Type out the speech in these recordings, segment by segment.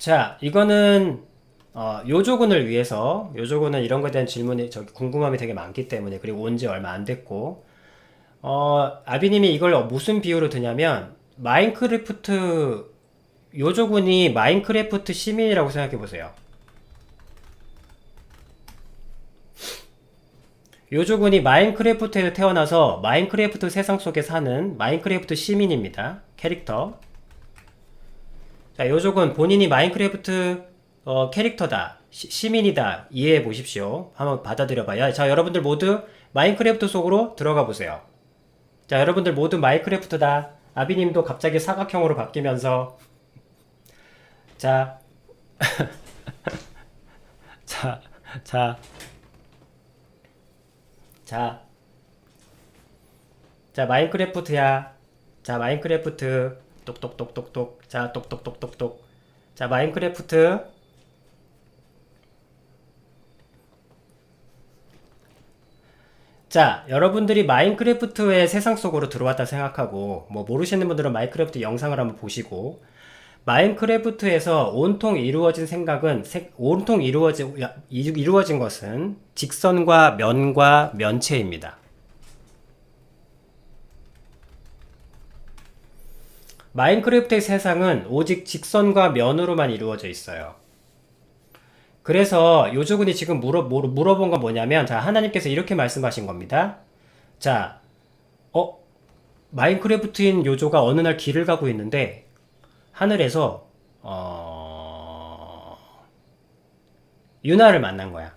자, 이거는 요조군을 위해서 요조군은 이런 거에 대한 질문이 궁금함이 되게 많기 때문에 그리고 온 지 얼마 안 됐고 아비님이 이걸 무슨 비유로 드냐면 마인크래프트 요조군이 마인크래프트 시민이라고 생각해 보세요. 요조군이 마인크래프트에서 태어나서 마인크래프트 세상 속에 사는 마인크래프트 시민입니다. 캐릭터. 자, 요족은 본인이 마인크래프트 캐릭터다, 시민이다 이해해 보십시오. 한번 받아들여 봐요. 자, 여러분들 모두 마인크래프트 속으로 들어가 보세요. 자, 여러분들 모두 마인크래프트다. 아비님도 갑자기 사각형으로 바뀌면서 자, 자, 자, 자, 자, 마인크래프트야. 자, 마인크래프트 똑똑똑똑똑. 자, 똑똑똑똑똑. 자, 마인크래프트. 자, 여러분들이 마인크래프트의 세상 속으로 들어왔다 생각하고, 뭐, 모르시는 분들은 마인크래프트 영상을 한번 보시고, 마인크래프트에서 온통 이루어진 생각은, 온통 이루어진 것은 직선과 면과 면체입니다. 마인크래프트의 세상은 오직 직선과 면으로만 이루어져 있어요. 그래서 요조군이 지금 물어본 건 뭐냐면, 자, 하나님께서 이렇게 말씀하신 겁니다. 자, 마인크래프트인 요조가 어느 날 길을 가고 있는데, 하늘에서, 유나를 만난 거야.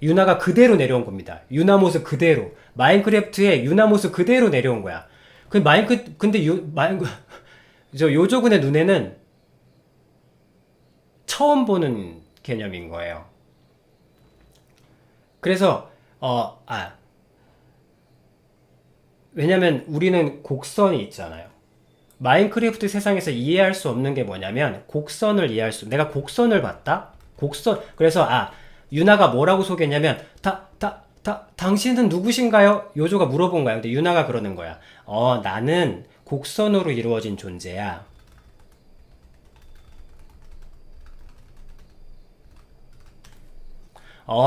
유나가 그대로 내려온 겁니다. 유나 모습 그대로. 마인크래프트에 유나 모습 그대로 내려온 거야. 근데 저 요조군의 눈에는 처음 보는 개념인 거예요. 그래서, 왜냐면 우리는 곡선이 있잖아요. 마인크래프트 세상에서 이해할 수 없는 게 뭐냐면 곡선을 내가 곡선을 봤다? 그래서 유나가 뭐라고 소개했냐면 당신은 누구신가요? 요조가 물어본 거야. 근데 유나가 그러는 거야. 나는 곡선으로 이루어진 존재야.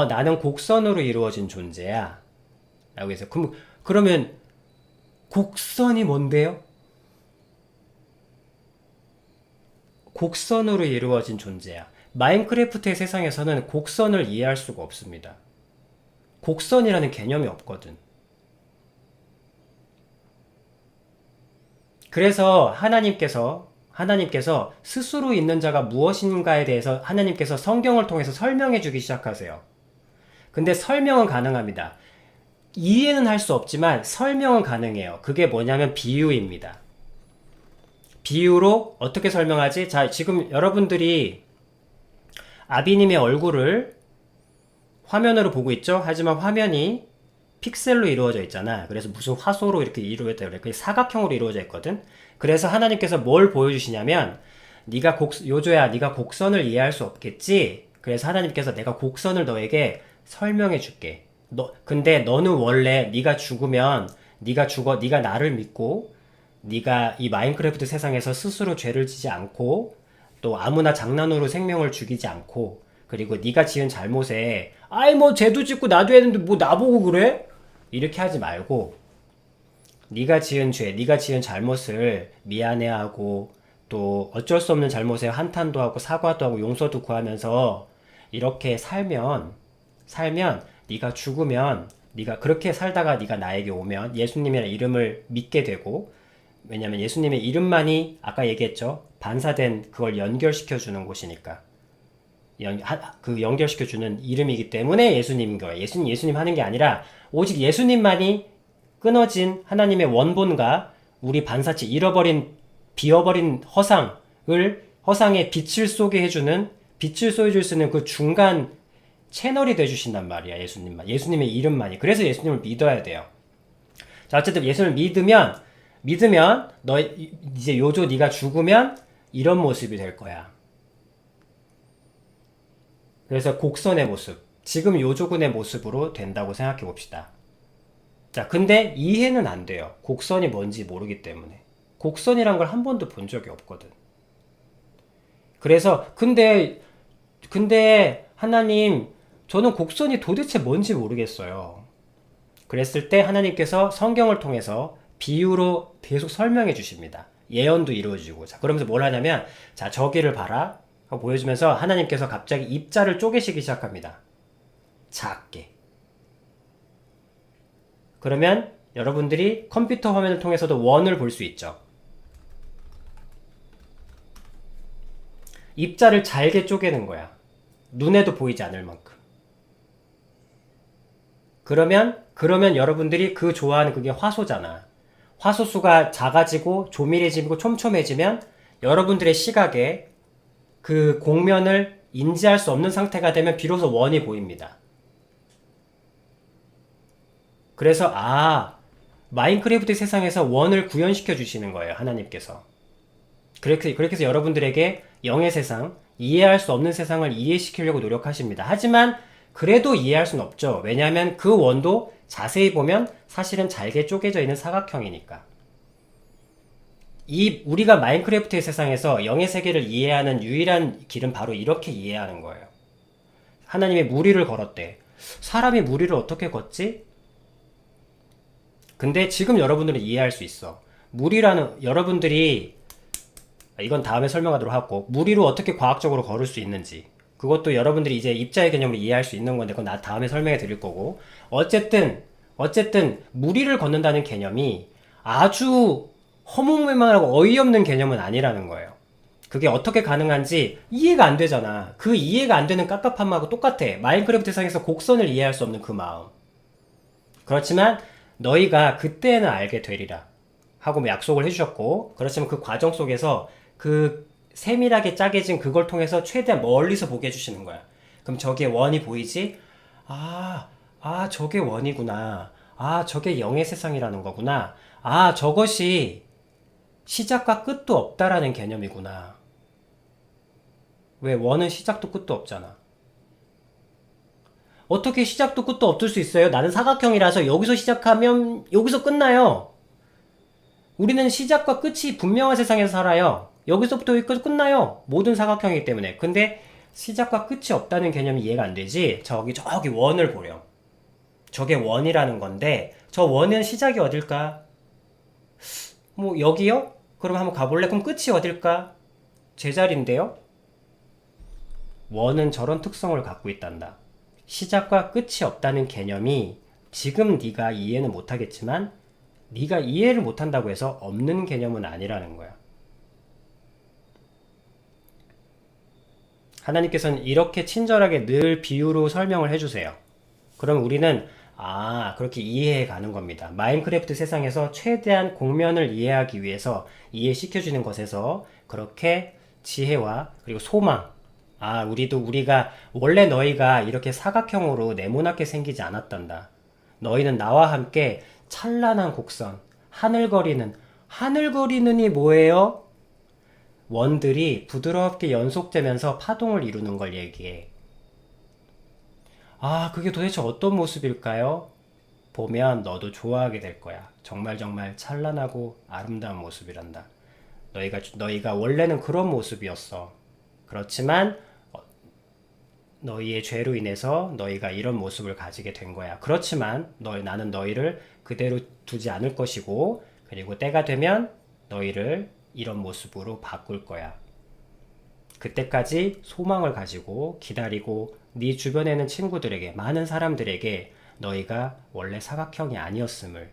나는 곡선으로 이루어진 존재야. 라고 해서 그러면 곡선이 뭔데요? 곡선으로 이루어진 존재야. 마인크래프트의 세상에서는 곡선을 이해할 수가 없습니다. 곡선이라는 개념이 없거든. 그래서 하나님께서 스스로 있는 자가 무엇인가에 대해서 하나님께서 성경을 통해서 설명해 주기 시작하세요. 근데 설명은 가능합니다. 이해는 할 수 없지만 설명은 가능해요. 그게 뭐냐면 비유입니다. 비유로 어떻게 설명하지? 자, 지금 여러분들이 아비님의 얼굴을 화면으로 보고 있죠? 하지만 화면이 픽셀로 이루어져 있잖아. 그래서 무슨 화소로 이렇게 이루어져 있다 그래. 사각형으로 이루어져 있거든. 그래서 하나님께서 뭘 보여주시냐면 요조야, 네가 곡선을 이해할 수 없겠지? 그래서 하나님께서 내가 곡선을 너에게 설명해 줄게. 근데 너는 원래 네가 죽으면 네가 나를 믿고 네가 이 마인크래프트 세상에서 스스로 죄를 지지 않고 또 아무나 장난으로 생명을 죽이지 않고 그리고 네가 지은 잘못에 뭐 죄도 짓고 나도 했는데 뭐 나보고 그래? 이렇게 하지 말고 네가 지은 잘못을 미안해하고 또 어쩔 수 없는 잘못에 한탄도 하고 사과도 하고 용서도 구하면서 이렇게 살면 네가 죽으면 네가 그렇게 살다가 네가 나에게 오면 예수님이라는 이름을 믿게 되고 왜냐면 예수님의 이름만이 아까 얘기했죠. 반사된 그걸 연결시켜 주는 곳이니까. 그 연결시켜 주는 이름이기 때문에 예수님인 거예요. 예수님 하는 게 아니라 오직 예수님만이 끊어진 하나님의 원본과 우리 반사체 비어버린 허상의 빛을 쏘게 해주는 빛을 쏘여줄 수 있는 그 중간 채널이 돼주신단 말이야. 예수님의 이름만이. 그래서 예수님을 믿어야 돼요. 자, 어쨌든 예수님을 믿으면 너 이제 요조 네가 죽으면 이런 모습이 될 거야. 그래서 곡선의 모습, 지금 요조군의 모습으로 된다고 생각해 봅시다. 자, 근데 이해는 안 돼요. 곡선이 뭔지 모르기 때문에. 곡선이란 걸 한 번도 본 적이 없거든. 그래서 근데 하나님, 저는 곡선이 도대체 뭔지 모르겠어요. 그랬을 때 하나님께서 성경을 통해서 비유로 계속 설명해 주십니다. 예언도 이루어지고. 자, 그러면서 뭘 하냐면, 자, 저기를 봐라 하고 보여주면서 하나님께서 갑자기 입자를 쪼개시기 시작합니다. 작게. 그러면 여러분들이 컴퓨터 화면을 통해서도 원을 볼 수 있죠. 입자를 잘게 쪼개는 거야. 눈에도 보이지 않을 만큼. 그러면 여러분들이 그 좋아하는 그게 화소잖아. 화소수가 작아지고 조밀해지고 촘촘해지면 여러분들의 시각에 그 공면을 인지할 수 없는 상태가 되면 비로소 원이 보입니다. 그래서 마인크래프트 세상에서 원을 구현시켜 주시는 거예요. 하나님께서. 그렇게 해서 여러분들에게 영의 세상, 이해할 수 없는 세상을 이해시키려고 노력하십니다. 하지만 그래도 이해할 수는 없죠. 왜냐하면 그 원도 자세히 보면 사실은 잘게 쪼개져 있는 사각형이니까. 우리가 마인크래프트의 세상에서 영의 세계를 이해하는 유일한 길은 바로 이렇게 이해하는 거예요. 하나님이 무리를 걸었대. 사람이 무리를 어떻게 걷지? 근데 지금 여러분들은 이해할 수 있어. 여러분들이, 이건 다음에 설명하도록 하고, 무리로 어떻게 과학적으로 걸을 수 있는지, 그것도 여러분들이 이제 입자의 개념으로 이해할 수 있는 건데, 그건 나 다음에 설명해 드릴 거고, 어쨌든 무리를 걷는다는 개념이 아주 허무맹랑하고 어이없는 개념은 아니라는 거예요. 그게 어떻게 가능한지 이해가 안 되잖아. 그 이해가 안 되는 깝깝함하고 똑같아. 마인크래프트 세상에서 곡선을 이해할 수 없는 그 마음. 그렇지만 너희가 그때는 알게 되리라 하고 약속을 해주셨고, 그렇지만 그 과정 속에서 그 세밀하게 짜개진 그걸 통해서 최대한 멀리서 보게 해주시는 거야. 그럼 저게 원이 보이지? 저게 원이구나. 저게 영의 세상이라는 거구나. 저것이 시작과 끝도 없다라는 개념이구나. 왜? 원은 시작도 끝도 없잖아. 어떻게 시작도 끝도 없을 수 있어요? 나는 사각형이라서 여기서 시작하면 여기서 끝나요. 우리는 시작과 끝이 분명한 세상에서 살아요. 여기서부터 여기까지 끝나요. 모든 사각형이기 때문에. 근데 시작과 끝이 없다는 개념이 이해가 안 되지. 저기 원을 보렴. 저게 원이라는 건데, 저 원은 시작이 어딜까? 뭐 여기요? 그럼 한번 가볼래? 그럼 끝이 어딜까? 제자리인데요? 원은 저런 특성을 갖고 있단다. 시작과 끝이 없다는 개념이 지금 네가 이해는 못하겠지만 네가 이해를 못한다고 해서 없는 개념은 아니라는 거야. 하나님께서는 이렇게 친절하게 늘 비유로 설명을 해주세요. 그럼 우리는 그렇게 이해해 가는 겁니다. 마인크래프트 세상에서 최대한 공면을 이해하기 위해서 이해시켜주는 것에서 그렇게 지혜와 그리고 소망, 우리가 원래 너희가 이렇게 사각형으로 네모나게 생기지 않았단다. 너희는 나와 함께 찬란한 곡선, 하늘거리는이 뭐예요? 원들이 부드럽게 연속되면서 파동을 이루는 걸 얘기해. 그게 도대체 어떤 모습일까요? 보면 너도 좋아하게 될 거야. 정말 찬란하고 아름다운 모습이란다. 너희가 원래는 그런 모습이었어. 그렇지만 너희의 죄로 인해서 너희가 이런 모습을 가지게 된 거야. 그렇지만 나는 너희를 그대로 두지 않을 것이고, 그리고 때가 되면 너희를 이런 모습으로 바꿀 거야. 그때까지 소망을 가지고 기다리고 네 주변에 있는 친구들에게, 많은 사람들에게 너희가 원래 사각형이 아니었음을,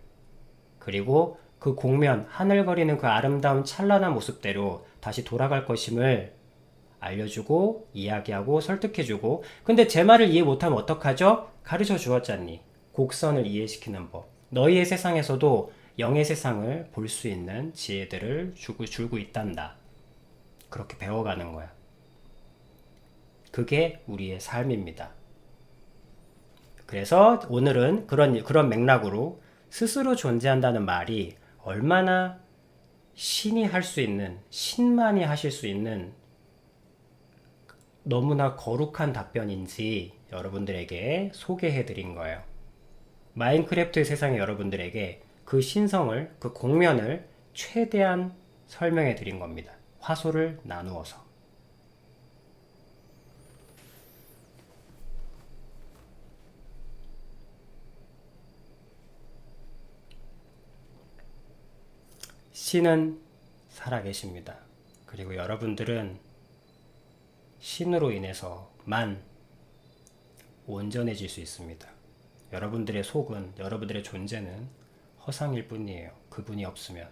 그리고 그 공면, 하늘거리는 그 아름다운 찬란한 모습대로 다시 돌아갈 것임을 알려주고 이야기하고 설득해주고. 근데 제 말을 이해 못하면 어떡하죠? 가르쳐 주었잖니. 곡선을 이해시키는 법. 너희의 세상에서도 영의 세상을 볼 수 있는 지혜들을 주고 있단다. 그렇게 배워가는 거야. 그게 우리의 삶입니다. 그래서 오늘은 그런 맥락으로 스스로 존재한다는 말이 얼마나 신만이 하실 수 있는 너무나 거룩한 답변인지 여러분들에게 소개해 드린 거예요. 마인크래프트의 세상의 여러분들에게 그 신성을, 그 공면을 최대한 설명해 드린 겁니다. 화소를 나누어서. 신은 살아계십니다. 그리고 여러분들은 신으로 인해서만 온전해질 수 있습니다. 여러분들의 속은, 여러분들의 존재는 허상일 뿐이에요. 그분이 없으면.